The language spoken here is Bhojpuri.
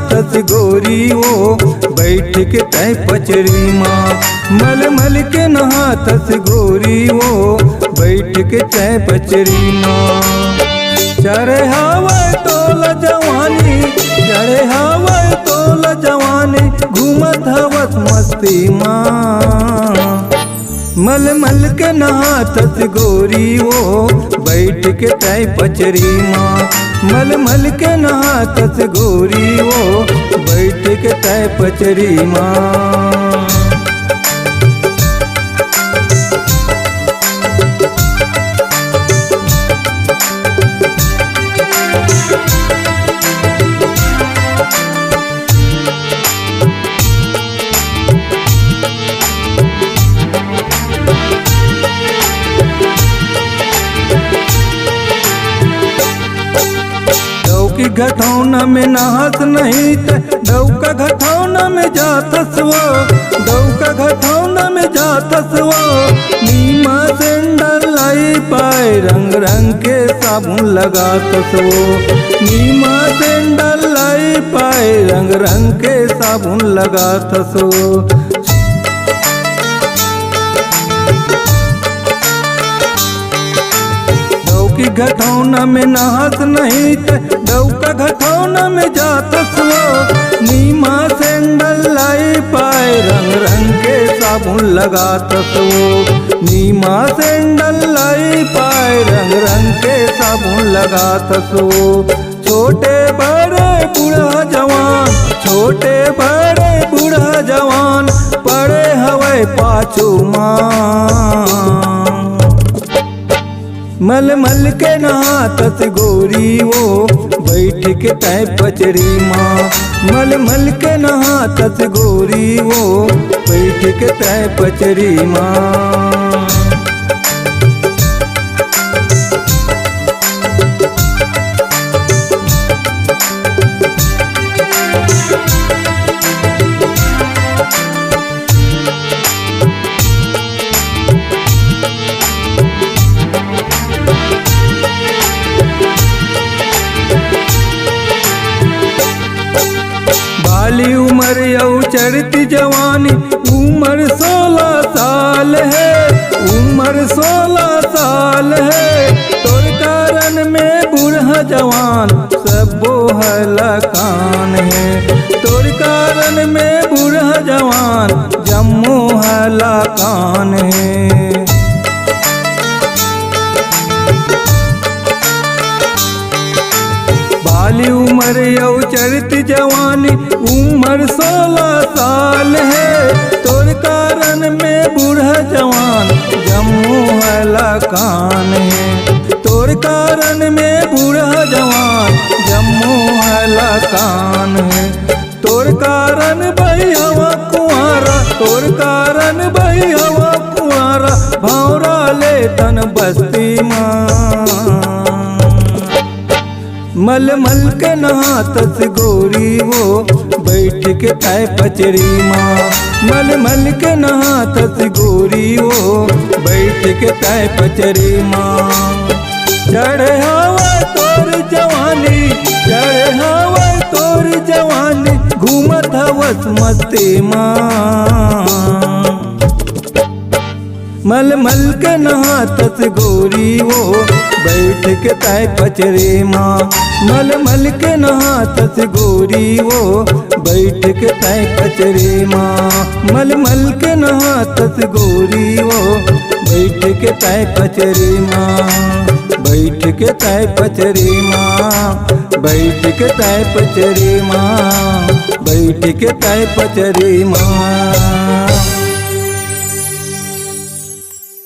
नहातस गोरी वो बैठ के तय पचरी माँ। मल मल के नहातस गोरी वो बैठ के तय पचरी माँ। चढ़े हवा तोल जवानी, चढ़े हवा तोल जवानी, घूमत हवस मस्ती माँ। मल मल के नहातस गोरी वो बैठ के तय पचरी माँ। मल मल के नहातस गोरी वो बैठ के तय पचरी माँ। घटौना में नहास नहीं त डौका घटौना में जातस वो, डौका घटौना में जातस वो। नीमा सेंडल लाई पाए रंग रंग के साबुन लगातस वो। नीमा सेंडल लाई पाए रंग रंग के साबुन लगातस वो। घटौना में नहास नहीं त डौका घटौना में जातस वो। नीमा सेंडल लाई पाए रंग रंग के साबुन लगातस वो। नीमा सेंडल लाई पाए रंग रंग के साबुन लगातस वो। छोटे बड़े बूढ़ा जवान, छोटे बड़े बूढ़ा जवान, पड़े हवे पाछू माँ। मल मल के नहातस गोरी वो बैठ के तय पचरी माँ। मल मल के नहातस गोरी वो बैठ के तय पचरी माँ। बाली उम्र यौ चढ़ती जवानी, उम्र 16 साल है, उम्र 16 साल है। तोर कारण में बूढ़ा जवान सबो हलकान है। तोर कारण में बूढ़ा जवान जम्मू हलकान है। बाली उम्र यौ चढ़ती जवानी, उम्र 16 साल है। तोर कारण में बूढ़ा जवान जम्मू हलकान है। तोर कारण में बूढ़ा जवान जम्मू हलकान है। तोर कारण बही हवा कुआरा, तोर कारण बही हवा कुआरा, भौरा ले तन बस्ती माँ। मल मल के नहातस गोरी वो बैठ के तय पचरी माँ। मल मल के नहातस गोरी वो बैठ के तय पचरी माँ। चढ़े हवा तोर जवानी, चढ़े हवा तोर जवानी, घूमत हवस मस्ती माँ। मल मल के नहातस गोरी वो बैठ के तय पचरी माँ। मल मल के नहातस गोरी वो बैठ के तय पचरी माँ। मल मल के नहातस गोरी वो बैठ के तय पचरी माँ। बैठ के तय पचरी माँ, बैठ के तय पचरी माँ, बैठ के तय पचरी माँ।